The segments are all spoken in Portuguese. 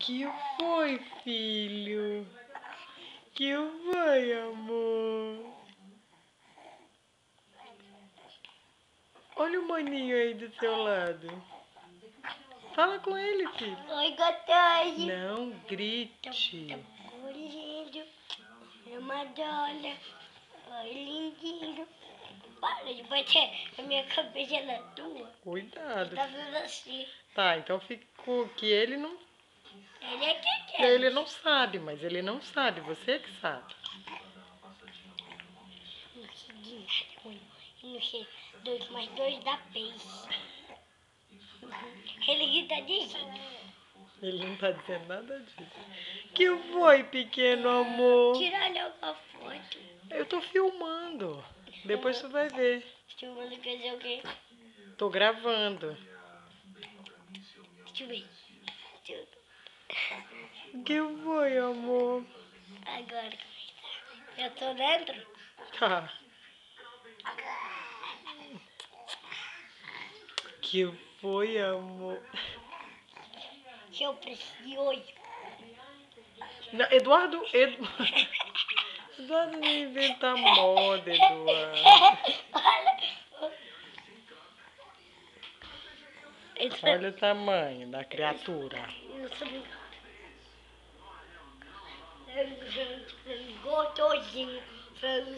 Que foi, filho? Que foi, amor? Olha o maninho aí do seu lado. Fala com ele, filho. Oi, Gotoide. Não grite. Oi, lindo. Oi, Madonna. Oi, lindinho. Para de bater a minha cabeça na tua. Cuidado. Tá vendo assim? Tá, então ficou que ele não... Ele é que quer. Ele não sabe, mas ele não sabe. Você que sabe. Não sei de nada, mãe. Não sei. 2 mais 2 dá 3. Ele grita de jeito. Ele não tá dizendo nada disso. Que foi, pequeno amor? Tira logo a foto. Eu tô filmando. Depois tu vai ver. Filmando quer dizer o quê? Tô gravando. Deixa eu ver. Que foi, amor? Agora, eu tô dentro? Tá. Que foi, amor? Seu precioso. Não, Eduardo... Eduardo não inventa moda, Eduardo. Olha o tamanho da criatura. Gostosinho. Frango.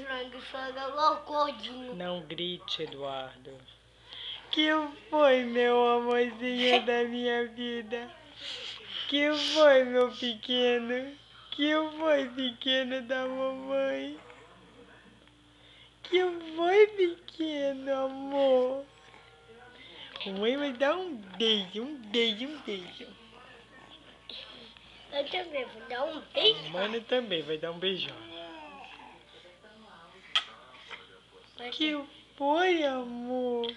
Não grite, Eduardo. Que foi, meu amorzinho da minha vida? Que foi, meu pequeno? Que foi, pequeno da mamãe? Que foi, pequeno amor? Mamãe vai dar um beijo, um beijo, um beijo. Eu também vou dar um beijo. Mano também vai dar um beijão. Que foi, amor?